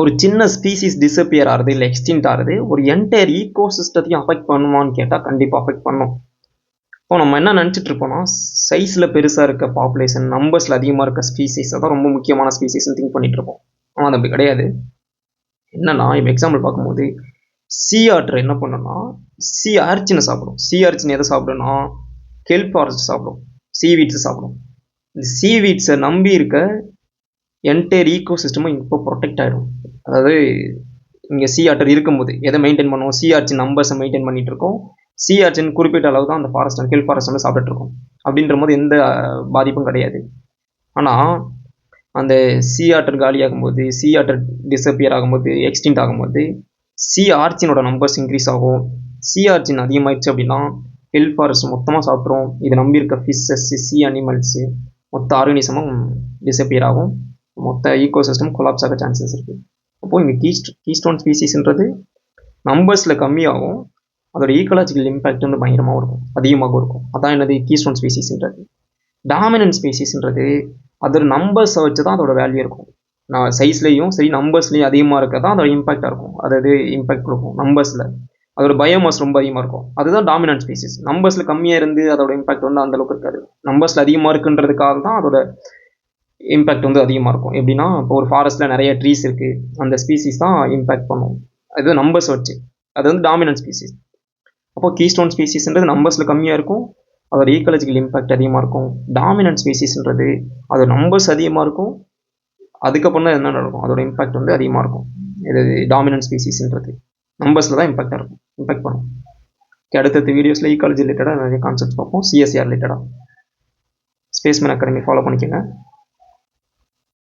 ஒரு சின்ன species disappear ஆகுது இல்லை எக்ஸ்டிங்க்ட் ஆகுது ஒரு என்டையர் ஈகோ சிஸ்டத்தையும் அஃபெக்ட் பண்ணுமான்னு கேட்டால் கண்டிப்பாக அஃபெக்ட் பண்ணும். இப்போ நம்ம என்ன நினச்சிட்டு இருப்போம்னா சைஸில் பெருசாக இருக்க பாப்புலேஷன் நம்பர்ஸில் அதிகமாக இருக்க ஸ்பீசிஸ் அதான் ரொம்ப முக்கியமான ஸ்பீசிஸ்ன்னு திங்க் பண்ணிட்டு இருப்போம். ஆனால் அது அப்படி கிடையாது. என்னன்னா இப்போ எக்ஸாம்பிள் பார்க்கும்போது சி ஆர்டர் என்ன பண்ணுன்னா சி ஆர்ச்சினை சாப்பிடும். சி ஆர்ச்சின் எதை சாப்பிடும்னா கெல்ப் ஃபாரஸ்ட் சாப்பிடும், சீவீட்ஸ் சாப்பிடும். இந்த சீவீட்ஸை நம்பி இருக்க என்டையர் ஈகோ சிஸ்டமும் இப்போ ப்ரொடெக்ட் ஆகிடும். அதாவது இங்கே சி ஆர்டர் இருக்கும்போது எதை மெயின்டைன் பண்ணுவோம், சி ஆர்ச்சின் நம்பர்ஸை மெயின்டைன் பண்ணிட்டு இருக்கோம். சி ஆர்ச்சின் குறிப்பிட்ட அளவு தான் அந்த ஃபாரஸ்ட் கெல்ப் ஃபாரஸ்ட் வந்து சாப்பிட்டுட்டு இருக்கோம். அப்படின்ற போது எந்த பாதிப்பும் கிடையாது. ஆனால் அந்த சி ஆர்டர் காலி ஆகும்போது, சி ஆர்டர் டிஸப்பியர் ஆகும்போது, எக்ஸ்டிங்க்ட் ஆகும்போது சி ஆர்ச்சினோட நம்பர்ஸ் இன்க்ரீஸ் ஆகும். சி ஆர்ச்சின் அதிகமாகிடுச்சு அப்படின்னா கெல்ப் ஃபாரஸ்ட் மொத்தமாக சாப்பிட்ரும். இதை நம்பி இருக்க ஃபிஷ்ஷஸ், சி அனிமல்ஸு, மொத்த ஆர்கனிசமும் டிஸப்பியர் ஆகும். மொத்த ஈகோ சிஸ்டம் கொலாப்ஸ் ஆக சான்சஸ் இருக்குது. அப்போது இங்கே கீஸ்டோன் ஸ்பீசிஸ்ன்றது நம்பர்ஸில் கம்மியாகும், அதோட ஈக்கலாஜிக்கல் இம்பேக்ட் வந்து பயங்கரமாகவும் இருக்கும், அதிகமாகவும் இருக்கும். அதான் என்னது கீஸ்டோன் ஸ்பீசிஸ்ன்றது. டாமினன்ட் ஸ்பீசிஸ்ன்றது அதோட நம்பர்ஸை வச்சு தான் அதோட வேல்யூ இருக்கும். நான் சைஸ்லேயும் சரி நம்பர்ஸ்லேயும் அதிகமாக இருக்க தான் அதோட இம்பாக்டாக இருக்கும். அதாவது இம்பாக்ட் கொடுக்கும் நம்பர்ஸில். அதோட பயோமாஸ் ரொம்ப அதிகமாக இருக்கும், அதுதான் டாமினன்ட் ஸ்பீசிஸ். நம்பர்ஸில் கம்மியாக இருந்து அதோட இம்பாக்ட் வந்து அந்தளவுக்கு இருக்காது. நம்பர்ஸில் அதிகமாக இருக்குன்றதுக்காக தான் அதோட இம்பேக்ட் வந்து அதிகமாக இருக்கும். எப்படின்னா இப்போ ஒரு ஃபாரஸ்ட்டில் நிறைய ட்ரீஸ் இருக்குது, அந்த ஸ்பீசிஸ் தான் இம்பேக்ட் பண்ணும். அது நம்பர்ஸ் வச்சு, அது வந்து டாமினன்ட் ஸ்பீசிஸ். அப்போது கீஸ்டோன் ஸ்பீசிஸ்ன்றது நம்பர்ஸில் கம்மியாக இருக்கும், அதோட ஈக்கலாஜிக்கல் இம்பேக்ட் அதிகமாக இருக்கும். டாமினன்ட் ஸ்பீசிஸ்ன்றது அதோட நம்பர்ஸ் அதிகமாக இருக்கும், அதுக்கப்புறம் தான் என்ன நடக்கும், அதோட இம்பேக்ட் வந்து அதிகமாக இருக்கும். இது டாமினன்ட் ஸ்பீசிஸ்ன்றது நம்பர்ஸில் தான் இம்பேக்ட் பண்ணும். அடுத்தடுத்த வீடியோஸில் ஈக்காலஜி ரிலேட்டடாக நிறைய கான்செப்ட்ஸ் பார்ப்போம். சிஎஸ்ஆர் ரிலேட்டடாக ஸ்பேஸ்மேன் அகாடமி ஃபாலோ பண்ணிக்கோங்க.